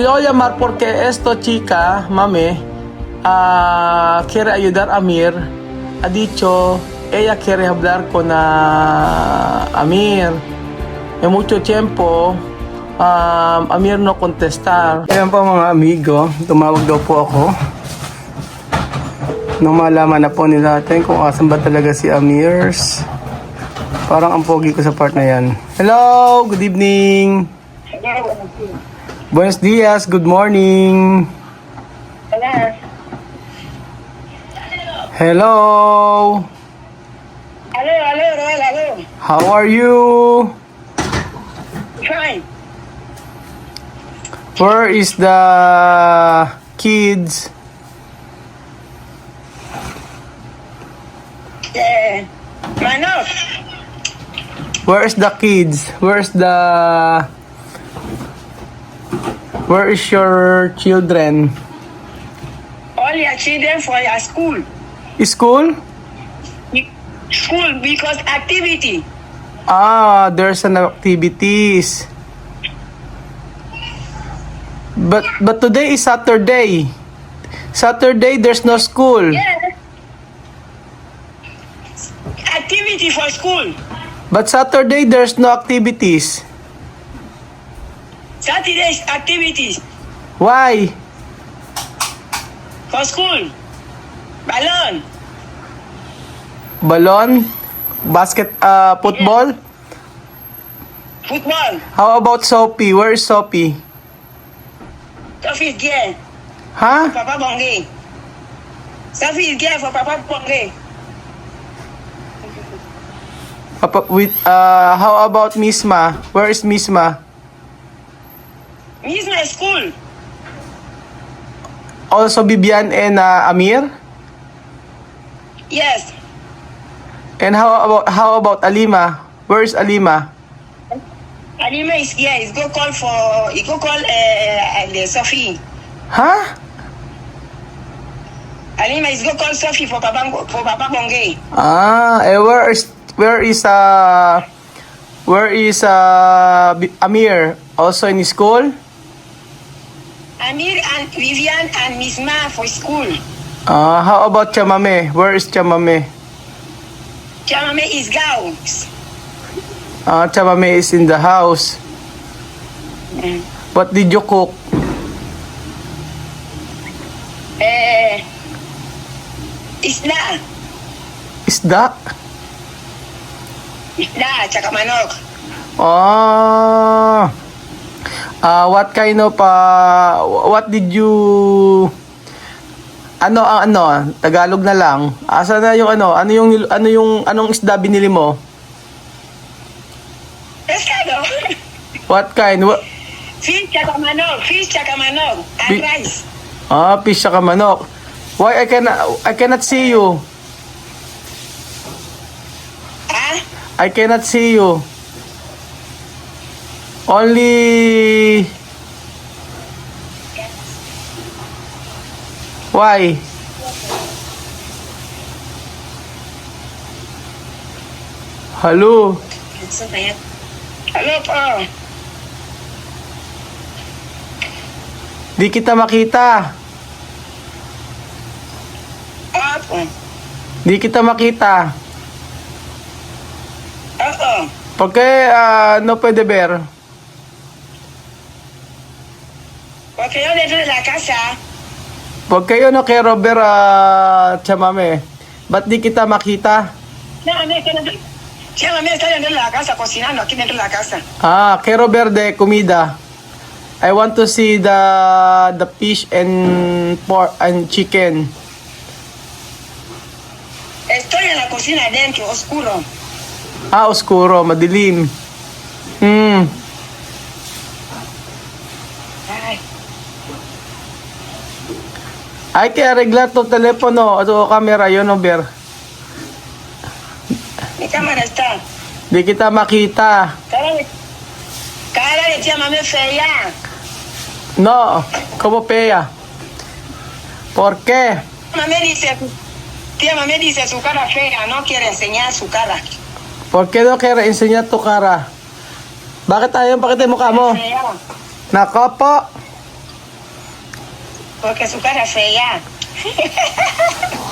Voy a llamar porque esto, chica, mami, quiere ayudar a Amir. Ha dicho, ella quiere hablar con Amir. En mucho tiempo, Amir no contestar. Ayan po mga amigo, tumawag daw po ako. Nung malaman na po nila natin kung asan ba talaga si Amirs. Parang ang pogi ko sa part na yan. Hello, good evening. Buenos dias, good morning. Hello. Hello, Roel, hello. How are you? Fine. Where is the kids? Manok. Where is the kids? Where is your children? All your children for your school. School? School because activity. There's an activities. But today is Saturday. Saturday there's no school. Yes. Activity for school. But Saturday there's no activities. Saturday's activities Why? for school. Balloon. Balon? Football? Football. How about Sophie? Where is Sophie? Sophie is there. Huh? Papa Bonge. Sophie is there for Papa Bonge. How about Misma? Where is Misma? Miss my school. Also Bibian and Amir? Yes. And how about Alima? Where is Alima? Alima is here. He go call Sophie. Huh? Alima is go call Sophie for Papa Bonge. Where is Amir? Also in school? Amir and Vivian and Miss Ma for school. How about Chamame? Where is Chamame? Chamame is gowns. Chamame is in the house. What did you cook? Isda. Isda? Isda, tsaka manok. What kind of what did you Tagalog na lang. Asa na yung anong isda binili mo? Pescado. What kind? Fish, tsaka manok. And rice. Fish saka manok. Why I cannot see you? I cannot see you. Only... Why? Hello? Hello po. Di kita makita. Opo. Di kita makita. Oo. Porque no puede ver. Porque yo dentro de la casa. Huwag kayo no kay Robert Chamame. Ba't di kita makita? Chamame está dentro de la casa cocinando aquí dentro de la casa. Kay Robert de comida. I want to see the fish and pork and chicken. Estoy en la cocina adentro, oscuro. Oscuro, madilim. Ay, kaya regla to telepono o camera yun, Robert. Mi cámara está. Di kita makita. Cara de Chamame fea. No, como pea. ¿Por qué? Tía Mame dice su cara fea, no quiere enseñar su cara. ¿Por qué no quiere enseñar tu cara? Bakit ayaw pakita yung mukha mo? Fea. Nako po. Porque su cara es fea.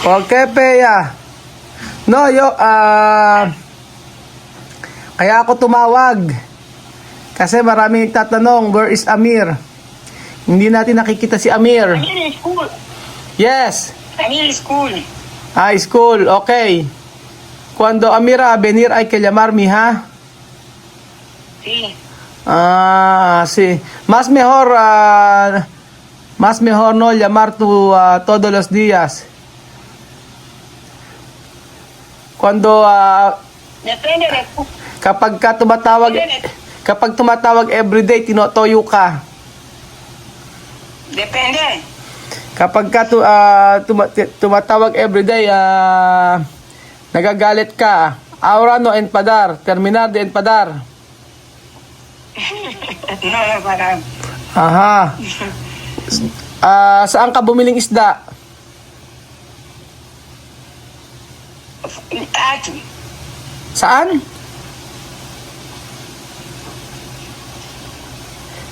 ¿Por qué, Peya? No, kaya ako tumawag. Kasi maraming nagtatanong, where is Amir? Hindi natin nakikita si Amir. Amir es cool. Yes. Amir es cool. Ah, school, okay. Cuando Amira venir hay que llamarme, ¿ha? Sí. Ah, sí. Más mejor no llamar tú todos los días. Cuando Depende de tu. kapag tumatawag everyday, tinotoyo ka. Depende. Kapag tumatawag everyday, nagagalit ka. Ahora no enfadar, terminar de enfadar. No, no, para. Aha. Saan ka bumiling isda? Aquí. Saan?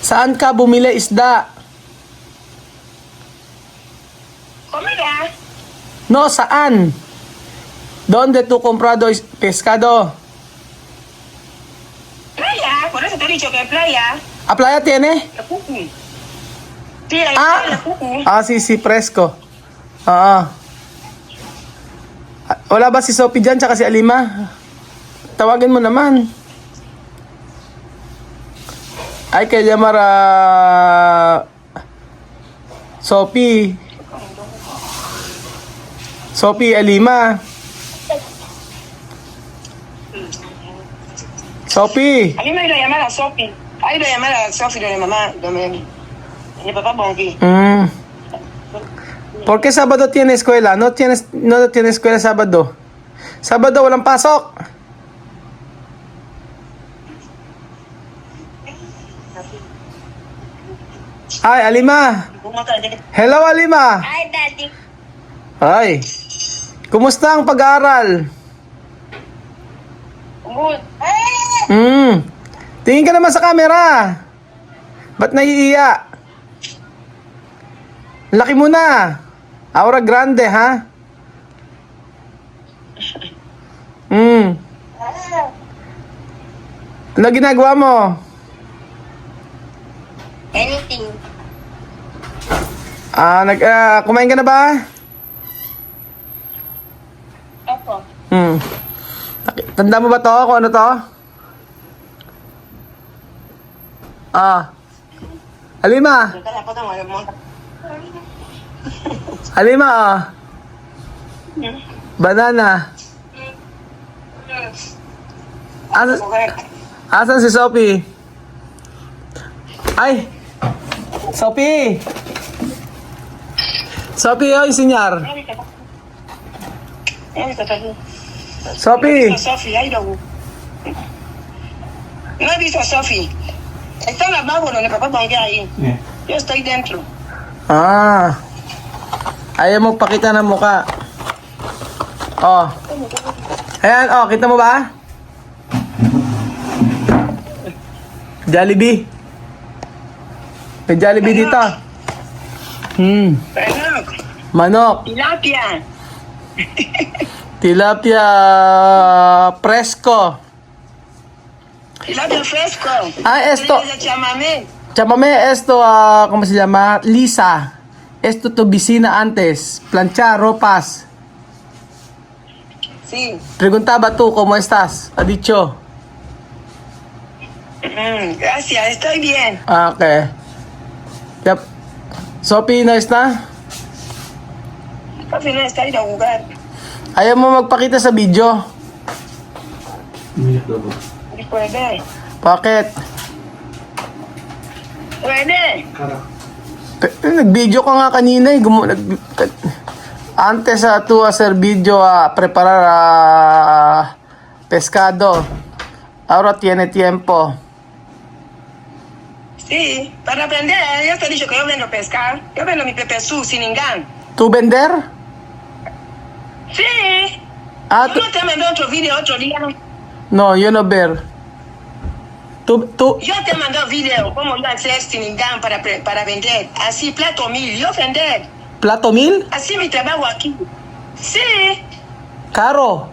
Saan ka bumili isda? Comida. No, saan? ¿Dónde tú comprado pescado? Playa. Por eso te he dicho que playa. ¿A playa tiene? La Cucu. Sí, la Cucu. Sí, fresco. Ah. Wala ba si Sophie dyan, tsaka si Alima? Tawagin mo naman. Hay que llamar a Sophie. Sophie, Alima. Sophie. A mí me iba a llamar a Sophie. Ahí lo llamar a Sophie, lo de mamá, lo de mi papá Bonqui. ¿Por qué sábado tiene escuela? No tiene escuela sábado. Sábado walang pasok. Ay, Alima. Hello, Alima. Ay, daddy. Ay. Kumusta ang pag-aaral? Good. Tingin ka naman sa camera. Ba't naiiya? Laki mo na. Aura grande, ha? Ano ginagawa mo? Anything. Kumain ka na ba? Opo. Tanda mo ba to? Kung ano to? Alima. Alima, Banana. Asan si Sophie? Ay! Sophie! Sophie, enseñar. Sophie! Sophie, ahí lo. No he visto a Sophie. Está en la lavabo donde papá Bonqui ahí. Yo estoy dentro. Ayaw mo pakita ng muka. Ayan, kita mo ba? Jollibee. May Jollibee dito. Manok. Manok. Tilapia. Tilapia fresco. Tilapia fresco. Esto. Chamamé. Chamame, esto, ¿cómo se llama? Lisa. Esto tu vecina antes. Planchar ropas. Sí. Preguntaba tú, ¿cómo estás? Ha dicho. Gracias, estoy bien. Okay. Yep. Sophie, nice na? Sophie no está ahí a jugar. Ayaw mo magpakita sa video. Y puede. Bakit? Puede. Nag-video ka nga kanina eh. Antes tú hacer video a preparar pescado. Ahora tiene tiempo. Sí, para aprender. Yo te he dicho que yo vendo pescar. Yo vendo mi pepesú sin engaño. ¿Tú vender? Sí. Ah, Yo no te mandé otro video otro día. No, yo no ver. Yo te mando video cómo yo hacer Stiningam para vender. Así, plato 1000, yo vender. Plato 1000? Así mi trabajo aquí. Sí, Caro.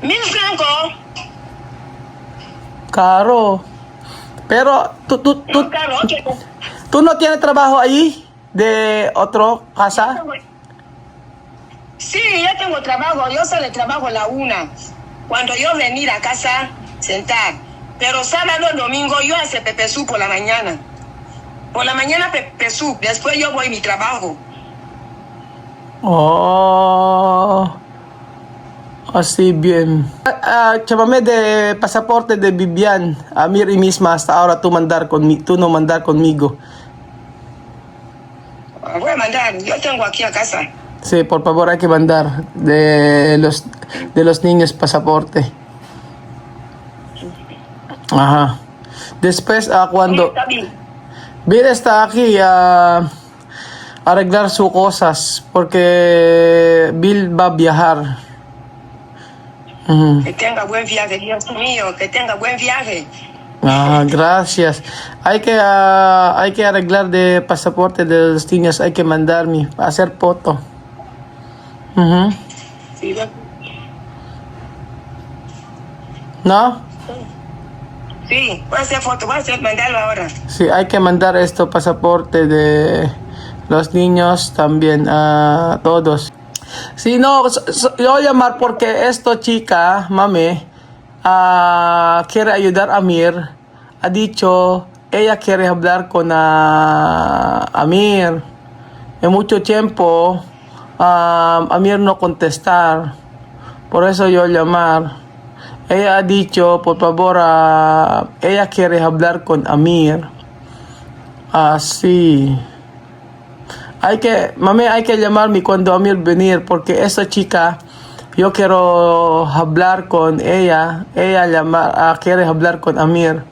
1000 francos. Caro. Pero, No, claro, ok. ¿tú no tienes trabajo ahí? ¿De otro casa? Sí, yo tengo trabajo. Yo sale trabajo a la 1. Cuando yo venir a casa, sentar. Pero sábado, domingo, yo hace pepe soup por la mañana. Por la mañana pepe soup. Después yo voy a mi trabajo. Oh. Así bien. Chámame de pasaporte de Vivian. Amir y misma hasta ahora tú no mandar conmigo. Voy a mandar. Yo tengo aquí a casa. Sí, por favor hay que mandar de los niños pasaporte. Ajá. Después cuando Está bien. Bill está aquí a arreglar sus cosas porque Bill va a viajar. Ujú. Que tenga buen viaje, Dios mío. Que tenga buen viaje. Gracias. Hay que arreglar de pasaporte de los niños, hay que mandarme a hacer foto. Ujú. Sí, ¿No? sí, voy a hacer foto. Voy a hacer mandarlo ahora. Sí, hay que mandar esto pasaporte de los niños también a todos. Sí, no, yo voy a llamar porque esta chica, mami, quiere ayudar a Amir. Ha dicho, ella quiere hablar con Amir. En mucho tiempo, Amir no contestar. Por eso yo llamar. Ella ha dicho, por favor, ella quiere hablar con Amir. Así. Mami, hay que llamarme cuando Amir venir, porque esa chica, yo quiero hablar con ella. Ella quiere hablar con Amir.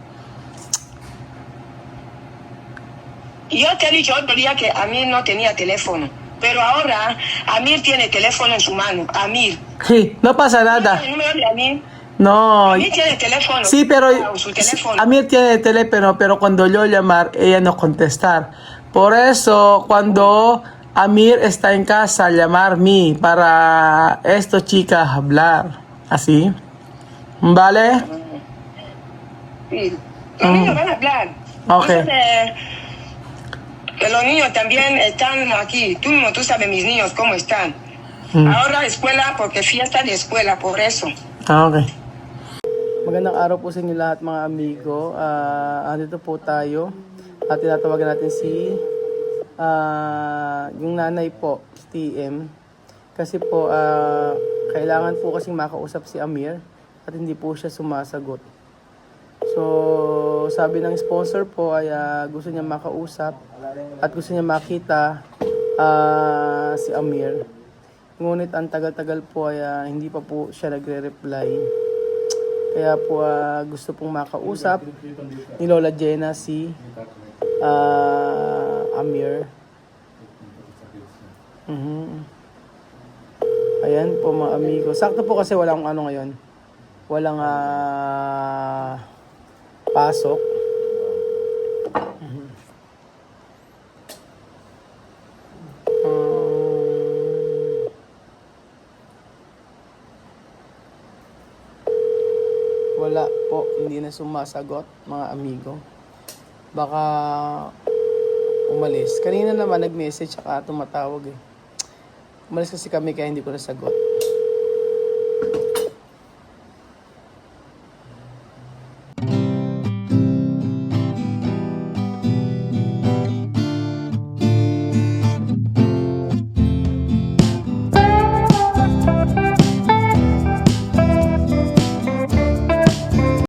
Yo te he dicho otro día que Amir no tenía teléfono. Pero ahora Amir tiene teléfono en su mano. Amir. Sí, no pasa nada. ¿El número de Amir? No. Amir tiene teléfono. Sí, pero Su teléfono. Amir tiene teléfono, pero cuando yo llamar, ella no contestar. Por eso, cuando Amir está en casa, llamarme para esta chica hablar. Así. ¿Vale? Sí. Los niños van a hablar. Ok. Entonces, que los niños también están aquí. Tú sabes mis niños cómo están. Ahora escuela porque fiesta de escuela, por eso. Okay. Magandang araw po sa inyo lahat mga amigo. Andito po tayo at tinatawagan natin si yung nanay po, si TM. Kasi po kailangan po kasing makausap si Amir at hindi po siya sumasagot. So sabi ng sponsor po ay gusto niya makausap at gusto niya makita si Amir. Ngunit ang tagal-tagal po ay hindi pa po siya nagre-reply. Kaya po gusto pong makausap ni Lola Jenna si Amir. Ayan po mga amigo. Sakto po kasi walang ano ngayon. Walang pasok. Wala po, hindi na sumasagot mga amigo. Baka umalis. Kanina naman nag-message saka tumatawag eh. Umalis kasi kami kaya hindi ko nasagot.